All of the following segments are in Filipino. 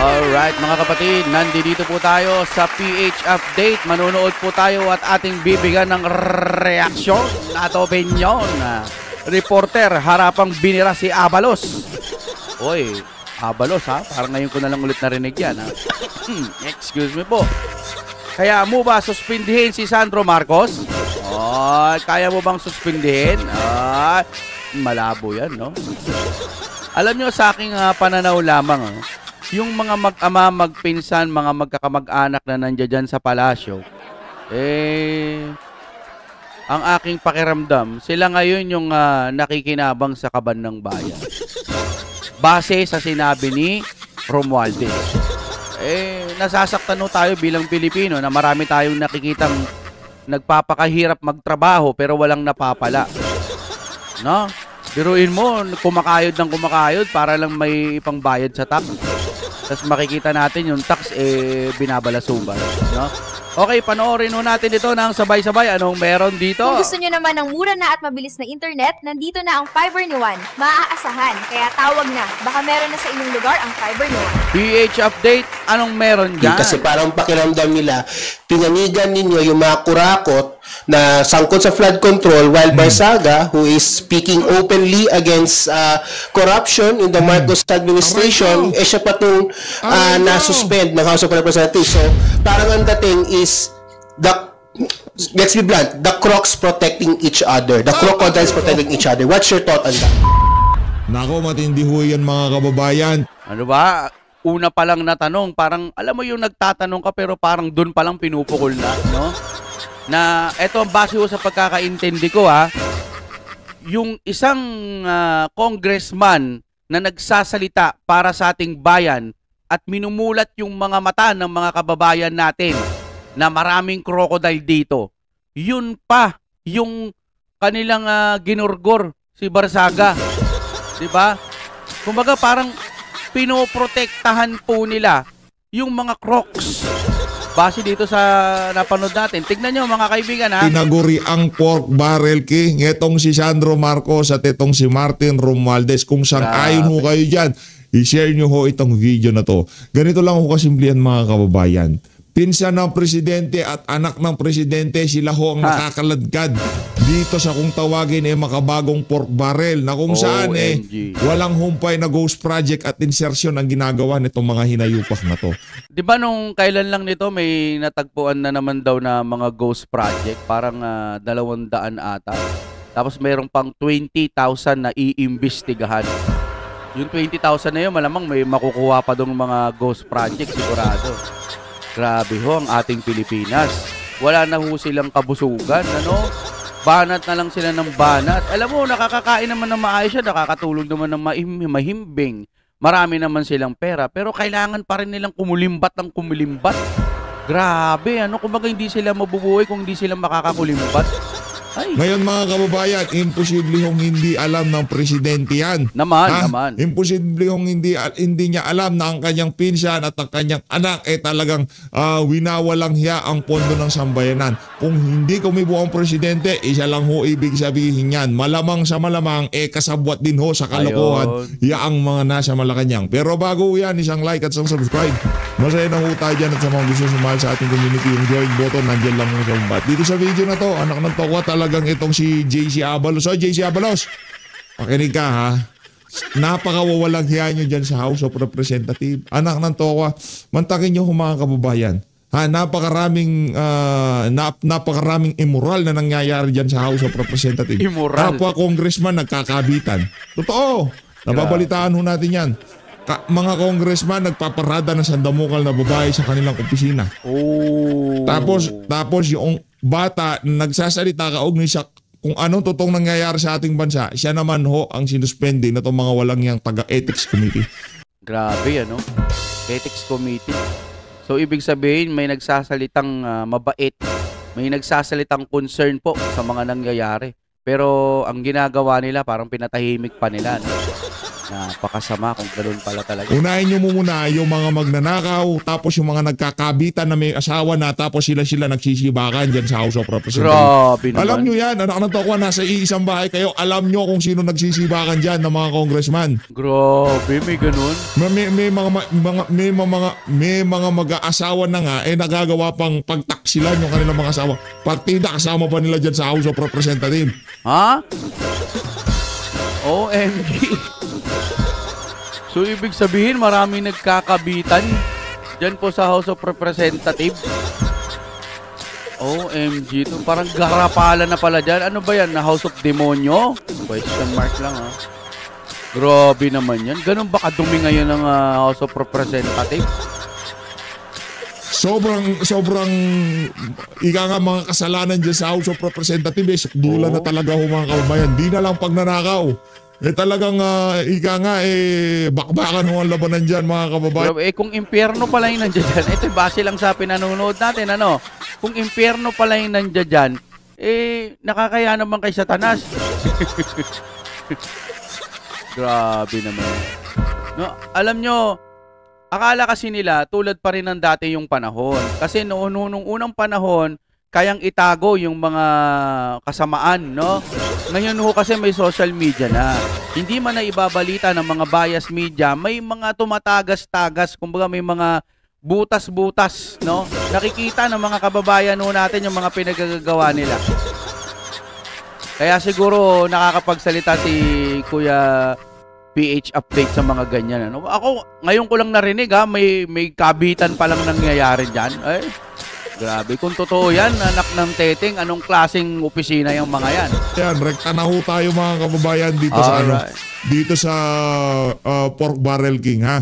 Alright mga kapatid, nandito po tayo sa PH Update. Manonood po tayo at ating bibigyan ng reaksyon at opinion. Reporter, harapang binira si Abalos. Oy, Abalos ha? Parang ngayon ko na lang ulit narinig yan ha? Excuse me po. Kaya mo ba suspindihin si Sandro Marcos? Kaya mo bang suspindihin? Malabo yan, no? Alam nyo sa aking pananaw lamang, yung mga mag-ama, magpinsan, mga magkakamag-anak na nandiyan dyan sa palasyo, ang aking pakiramdam, sila ngayon yung nakikinabang sa kaban ng bayan. Base sa sinabi ni Romualdez. Nasasaktan tayo bilang Pilipino na marami tayong nakikitang nagpapakahirap magtrabaho pero walang napapala. No? Biruin mo, kumakayod ng kumakayod para lang may ipangbayad sa tax. Tapos makikita natin yung tax, binabalasuban. No? Okay, panoorin ho natin ito ng sabay-sabay. Anong meron dito? Kung gusto nyo naman ng mura na at mabilis na internet, nandito na ang Fiber ni Juan. Maaasahan, kaya tawag na. Baka meron na sa inyong lugar ang Fiber ni Juan. PH Update, anong meron dyan? Kasi parang pakiramdam nila, pinanigan ninyo yung mga kurakot na sangkot sa flood control while Barsaga, who is speaking openly against corruption in the Marcos administration, siya pa itong na-suspend ng House of Representatives. So, parang ang dating is let's be blunt, the crocs protecting each other, the crocodiles protecting each other. What's your thought on that? Nako, matindi ho yan mga kababayan. Ano ba? Una pa lang na tanong, parang alam mo yung nagtatanong ka pero parang dun pa lang pinupukol na, no? Na eto ang base ko sa pagkakaintindi ko yung isang congressman na nagsasalita para sa ating bayan at minumulat yung mga mata ng mga kababayan natin na maraming crocodile dito. Yun pa yung kanilang ginurgor si Barsaga. 'Di ba? Kumbaga parang pinoprotektahan po nila yung mga crocs. Base dito sa napanood natin. Tignan nyo mga kaibigan Tinaguri ang pork barrel king. Itong si Sandro Marcos at itong si Martin Romualdez. Kung sang-ayon ho kayo dyan, i-share nyo ho itong video na to. Ganito lang ho kasimplihan mga kababayan. Pinsan ng presidente at anak ng presidente, sila ho ang nakakaladkad dito sa kung tawagin makabagong pork barrel na kung saan walang humpay na ghost project at insertion ang ginagawa nitong mga hinayupak na to. Di ba nung kailan lang nito may natagpuan na naman daw na mga ghost project, parang 200 ata. Tapos mayroong pang 20,000 na iimbestigahan. Yung 20,000 na yun, malamang may makukuha pa dong mga ghost project sigurado. Grabe ho ang ating Pilipinas. Wala na ho silang kabusugan, ano? Banat na lang sila ng banat. Alam mo, nakakakain naman ng maayos siya, nakakatulog naman ng mahimbing. Marami naman silang pera, pero kailangan pa rin nilang kumulimbat ng kumulimbat. Grabe, ano? Kumbaga hindi sila mabubuhay kung hindi sila makakakulimbat. Ay. Ngayon mga kababayan, imposible hong hindi alam ng presidente yan. Naman. Imposible hong hindi niya alam na ang kanyang pinsan at ang kanyang anak talagang winawalang hiya ang pondo ng sambayanan. Kung hindi kumibo ang presidente, isa lang ho ibig sabihin yan. Malamang sa malamang, kasabwat din ho sa kalokohan ang mga nasa Malacanang. Pero bago yan, isang like at isang subscribe. Masaya na ho tayo dyan at sa mga gusto sumahal sa ating community, yung join button, nandyan lang mo sa umbat. Dito sa video na to, anak ng tokwa talagang itong si JC Abalos. So JC Abalos, pakinig ka ha. Napakawawalang hiya nyo dyan sa House of Representatives. Anak ng tokwa, mantakin nyo mga kababayan. Napakaraming immoral na nangyayari dyan sa House of Representatives. Immoral? Kapwa congressman nagkakabitan. Totoo. Nababalitaan ho natin yan. Mga congressman nagpaparada ng sandamukal na babae sa kanilang opisina. Tapos yung bata nagsasalita kaugnay sa kung anong totoong nangyayari sa ating bansa, siya naman ho ang sinuspende na itong mga walang yang taga-ethics committee. Grabe ethics committee. So ibig sabihin may nagsasalitang mabait, may nagsasalitang concern po sa mga nangyayari. Pero ang ginagawa nila parang pinatahimik pa nila. No? Napakasama kung ganoon pala talaga. Unahin nyo muna yung mga magnanakaw, tapos yung mga nagkakabitan na may asawa na, tapos sila nagsisibakan dyan sa House of Representatives. Grabe naman. Alam nyo yan, anak ng tokwa, nasa iisang bahay kayo, alam nyo kung sino nagsisibakan dyan ng mga congressman. Grabe, may ganun. May mga mag-aasawa na nga, nagagawa pang pagtaksilan yung kanilang mga asawa. Partida kasama pa nila dyan sa House of Representatives. Ha? OMG. So, ibig sabihin, maraming nagkakabitan dyan po sa House of Representatives. OMG. Ito parang garapala na pala dyan. Ano ba yan? Na House of Demonyo? Question mark lang, ha? Grabe naman yan. Ganun ba kadumi ngayon ng House of Representatives? Sobrang ika nga mga kasalanan dyan sa House of Representatives, sukdulan na talaga ho mga kababayan. Di na lang pagnanakaw. Talagang ika nga bakbakan ho ang labanan dyan mga kababayan. Pero, kung impyerno pala yung nandiyan dyan, ito base lang sa pinanonood natin, ano? Kung impyerno pala yung nandiyan dyan, nakakaya naman kay Satanas. Grabe naman. No, alam nyo, akala kasi nila tulad pa rin ng dati yung panahon. Kasi nung unang panahon, kayang itago yung mga kasamaan, no? Ngayon ho kasi may social media na. Hindi man na ibabalita ng mga bias media, may mga tumatagas-tagas, kumbaga may mga butas-butas, no? Nakikita ng mga kababayan ho natin yung mga pinagagawa nila. Kaya siguro nakakapagsalita si Kuya PH Update sa mga ganyan, ano? Ako, ngayon ko lang narinig, may kabitan pa lang nangyayari dyan. Grabe, kung totoo yan, anak ng teteng, anong klaseng opisina yung mga yan? Yan, rekta na ho tayo mga kababayan dito sa Pork Barrel King, ha?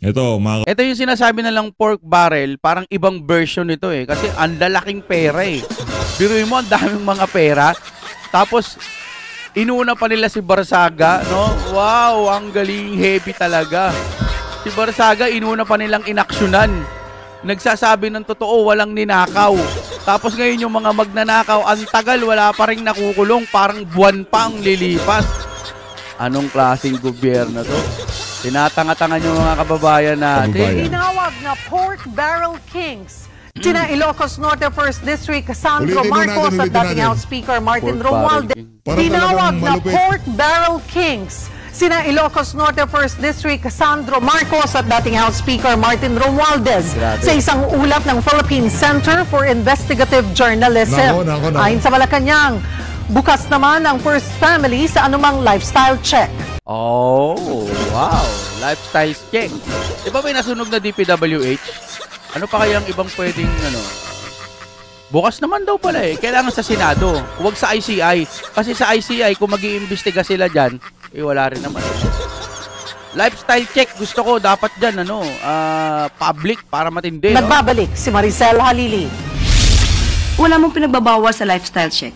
Ito yung sinasabi na lang pork barrel, parang ibang version nito kasi ang lalaking pera Biruin mo, ang daming mga pera. Tapos, inuna pa nila si Barsaga, no? Wow, ang galing, heavy talaga. Si Barsaga, inuna pa nilang inaksyonan. Nagsasabi ng totoo, walang ninakaw. Tapos ngayon yung mga magnanakaw, ang tagal, wala pa rin nakukulong. Parang buwan pa ang lilipas. Anong klaseng gobyerno to? Tinatanga-tangan yung mga kababayan natin. Tinawag na Pork Barrel Kings. Sina Ilocos Norte 1st District Sandro Marcos at dating House Speaker Martin Romualdez. Tinawag na Pork Barrel Kings. Sina Ilocos Norte 1st District Sandro Marcos at dating House Speaker Martin Romualdez sa isang ulap ng Philippine Center for Investigative Journalism. Ayon sa Malacanang, bukas naman ang First Family sa anumang lifestyle check. Oh, wow. Lifestyle check. Di ba may nasunog na DPWH? Ano pa kayang ibang pwedeng bukas naman daw pala kailangan sa Senado, huwag sa ICI. Kasi sa ICI, kung mag-iimbestiga sila dyan, wala rin naman. Lifestyle check, gusto ko, dapat dyan, public, para matindi. Nagbabalik si Maricel Halili. Wala mong pinagbabawa sa lifestyle check.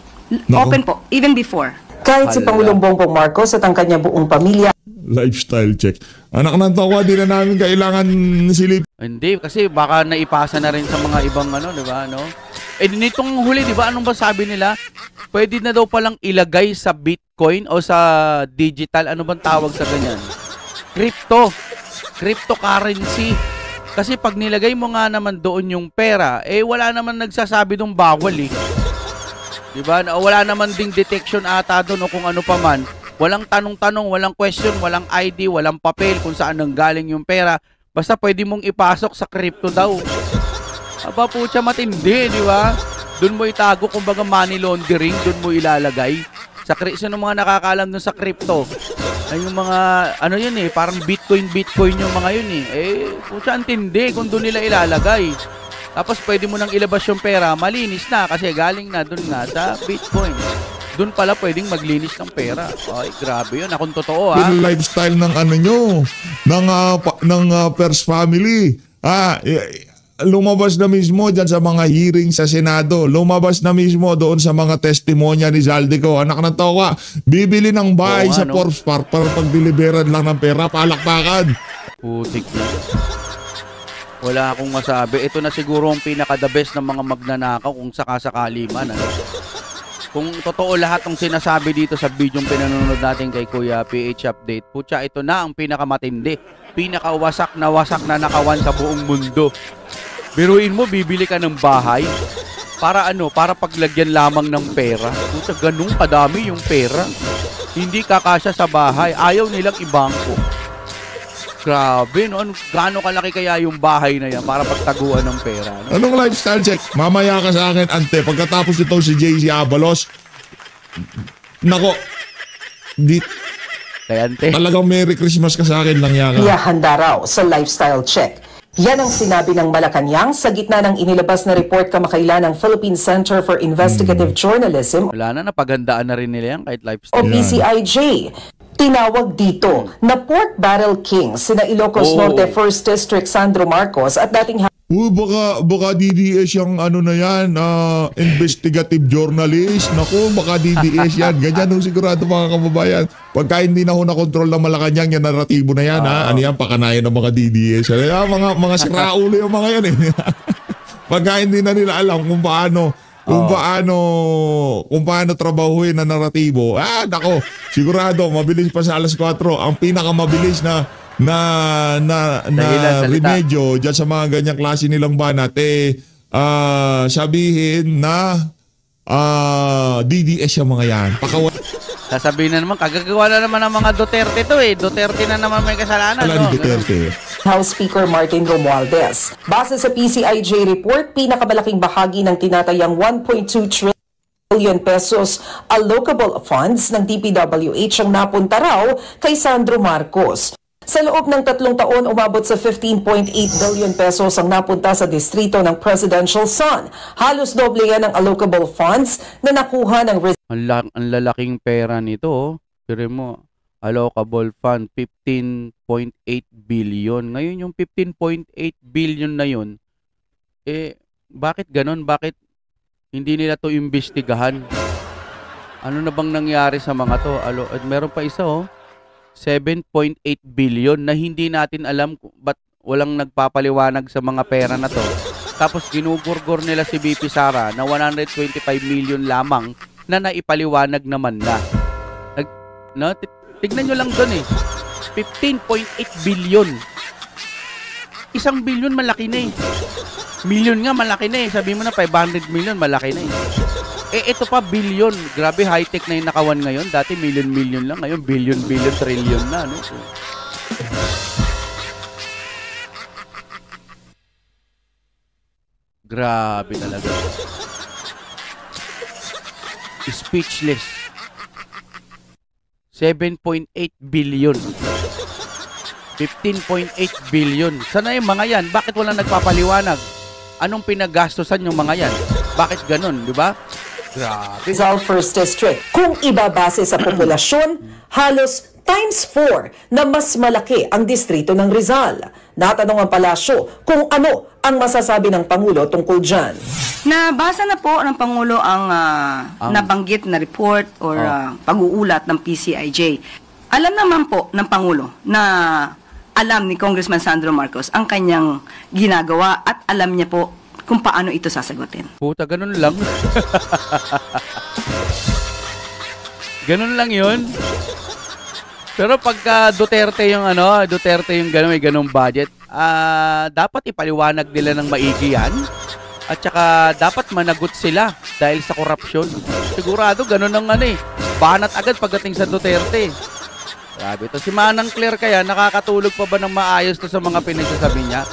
Open po, even before. Kahit si Pangulong Bongbong Marcos at ang kanya buong pamilya. Lifestyle check. Anak ng tokwa, di na namin kailangan silip. Hindi, kasi baka naipasa na rin sa mga ibang di ba, nitong huli, di ba, anong ba sabi nila? Pwede na daw palang ilagay sa Bitcoin o sa digital, ano bang tawag sa ganyan? Cryptocurrency. Kasi pag nilagay mo nga naman doon yung pera, wala naman nagsasabi dong bawal Di ba? Wala naman ding detection ata doon o kung ano pa man. Walang tanong-tanong, walang question, walang ID, walang papel kung saan nanggaling yung pera. Basta pwede mong ipasok sa crypto daw. Aba putya, matindi, di ba? Doon mo itago, kumbaga money laundering, doon mo ilalagay. Sino mga nakakaalam dun sa crypto? Ay yung mga, parang Bitcoin yung mga yun putya, antindi kung doon nila ilalagay. Tapos pwede mo nang ilabas yung pera, malinis na kasi galing na doon nga sa Bitcoin. Doon pala pwedeng maglinis ng pera. Ay, grabe yun. Kung totoo, Yung lifestyle ng ng First Family. Lumabas na mismo dyan sa mga hearing sa Senado. Lumabas na mismo doon sa mga testimonya ni Zaldico. Anak ng tokwa, bibili ng bahay sa Forbes Park para pagdeliveran lang ng pera, palakpakan. Putik na. Wala akong masabi. Ito na siguro ang pinaka-the best ng mga magnanakaw kung sakasakali man. Kung totoo lahat ng sinasabi dito sa video pinanonood natin kay Kuya PH Update, putya, ito na ang pinakamatindi. Pinakawasak na nakawan sa buong mundo. Biruin mo, bibili ka ng bahay. Para ano? Para paglagyan lamang ng pera. Putya, ganun kadami yung pera. Hindi kakasya sa bahay. Ayaw nilang ibangko. Grabe, no? Gaano kalaki kaya yung bahay na yan para pagtaguan ng pera? No? Anong lifestyle check? Mamaya ka sa akin, ante. Pagkatapos ito si JC Abalos, nako, Kaya ante, talagang Merry Christmas ka sa akin lang yaka. Handa raw sa lifestyle check. Yan ang sinabi ng Malacanang sa gitna ng inilabas na report kamakailan ng Philippine Center for Investigative Journalism wala na, napagandaan na rin nila yan kahit o lifestyle. PCIJ. Tinawag dito na pork barrel king sina Ilocos Norte 1st District Sandro Marcos at dating Baka DDS yung ano na yan, investigative journalist. Naku, baka DDS yan. Ganyan nung sigurado mga kababayan. Pagka hindi na ho na-control ng Malacanang, yung naratibo na yan, ano yan, pakanayan ng mga DDS. Mga siraulo yung mga yan eh. Pagka hindi na nila alam kung paano trabahuin na naratibo. Nako, sigurado, mabilis pa sa alas 4. Ang pinakamabilis na remedyo dyan sa mga ganyang klase nilang banat sabihin na DDS yung mga yan. Sasabihin na naman, kagagawa na naman ng mga Duterte to eh. Duterte na naman may kasalanan. No? Duterte. House Speaker Martin Romualdez. Base sa PCIJ report, pinakamalaking bahagi ng tinatayang 1.2 trillion pesos allocable funds ng DPWH ang napunta raw kay Sandro Marcos. Sa loob ng 3 taon, umabot sa 15.8 billion pesos ang napunta sa distrito ng Presidential Son. Halos doble yan ang allocable funds na nakuha ng Ang lalaking pera nito, oh. Pero mo, allocable fund, 15.8 billion. Ngayon yung 15.8 billion na yun, bakit ganon? Bakit hindi nila to imbestigahan? Ano na bang nangyari sa mga to? Meron pa isa, oh. 7.8 billion na hindi natin alam ba't walang nagpapaliwanag sa mga pera na to. Tapos ginugurgor nila si BP Sara na 125 million lamang na naipaliwanag naman na. Tignan nyo lang doon eh. 15.8 billion. 1 billion malaki na eh. Million nga malaki na eh. Sabi mo na 500 million malaki na eh. Ito pa, billion. Grabe, high-tech na yung nakawan ngayon. Dati million lang. Ngayon, billion, trillion na. No? So, grabe talaga. Speechless. 7.8 billion. 15.8 billion. Sana yung mga yan? Bakit walang nagpapaliwanag? Anong pinagastosan yung mga yan? Bakit ganun, di ba? Grabe. Rizal 1st District. Kung ibabase sa populasyon, halos times 4 na mas malaki ang distrito ng Rizal. Natanong ang palasyo kung ano ang masasabi ng Pangulo tungkol dyan. Nabasa na po ng Pangulo ang nabanggit na report or pag-uulat ng PCIJ. Alam naman po ng Pangulo na alam ni Congressman Sandro Marcos ang kanyang ginagawa at alam niya po kung paano ito sasagutin. Puta, ganun lang. Ganun lang yun. Pero pagka Duterte yung ganun, may ganung budget, dapat ipaliwanag nila ng maigi yan. At saka dapat managot sila dahil sa korupsyon. Sigurado ganun ang banat agad pagdating sa Duterte. Grabe ito. Si Manang Claire kaya, nakakatulog pa ba ng maayos to sa mga pinagsasabi niya?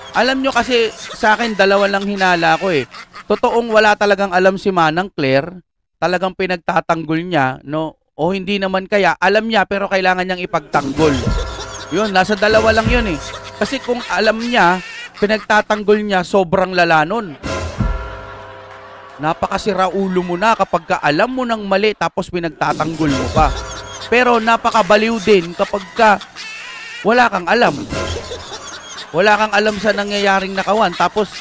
Alam nyo kasi sa akin, 2 lang hinala ko eh. Totoong wala talagang alam si Manang Claire. Talagang pinagtatanggol niya, no? O hindi naman kaya, alam niya pero kailangan niyang ipagtanggol. Yun, nasa 2 lang yun eh. Kasi kung alam niya, pinagtatanggol niya, sobrang lala nun. Napakasira ulo mo na kapag alam mo ng mali tapos pinagtatanggol mo pa. Pero napakabaliw din kapag wala kang alam. Wala kang alam sa nangyayaring nakawan. Tapos,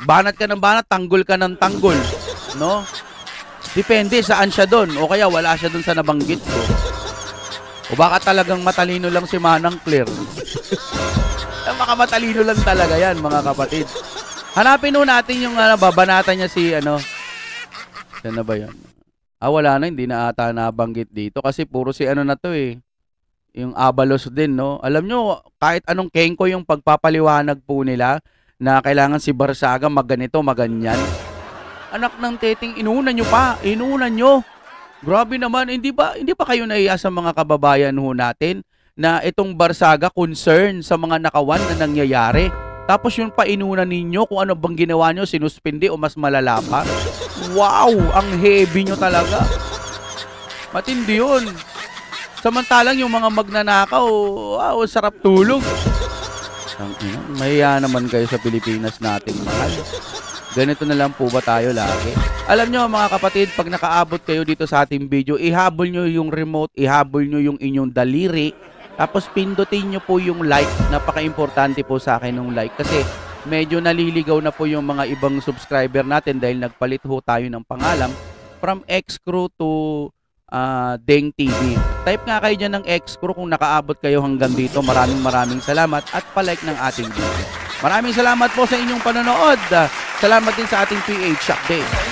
banat ka ng banat, tanggol ka ng tanggol. No? Depende saan siya doon. O kaya wala siya doon sa nabanggit ko. O baka talagang matalino lang si Manang Claire. Baka matalino lang talaga yan, mga kapatid. Hanapin nun natin yung babanatan niya Yan na ba yan? Wala na, hindi na ata nabanggit dito kasi puro si ano na to eh. Yung Abalos din, no? Alam nyo, kahit anong kengko yung pagpapaliwanag po nila na kailangan si Barsaga magganito, maganyan. Anak ng teting, inuunan nyo pa. Inuunan nyo. Grabe naman, hindi ba kayo naiya sa mga kababayan ho natin na itong Barsaga concern sa mga nakawan na nangyayari? Tapos yun pa inunan ninyo kung ano bang ginawa nyo, sinuspindi o mas malala pa? Wow! Ang heavy nyo talaga. Matindi yun. Samantalang yung mga magnanakaw, wow, sarap tulog. Mahiya naman kayo sa Pilipinas natin, mahal. Ganito na lang po ba tayo lagi? Alam nyo mga kapatid, pag nakaabot kayo dito sa ating video, ihabol nyo yung remote, ihabol nyo yung inyong daliri, tapos pindutin nyo po yung like. Napaka-importante po sa akin ng like kasi medyo naliligaw na po yung mga ibang subscriber natin dahil nagpalit ho tayo ng pangalan from X-Crew to Deng TV. Type nga kayo dyan ng X-Crew kung nakaabot kayo hanggang dito. Maraming salamat at palike ng ating video. Maraming salamat po sa inyong panonood. Salamat din sa ating PH Update.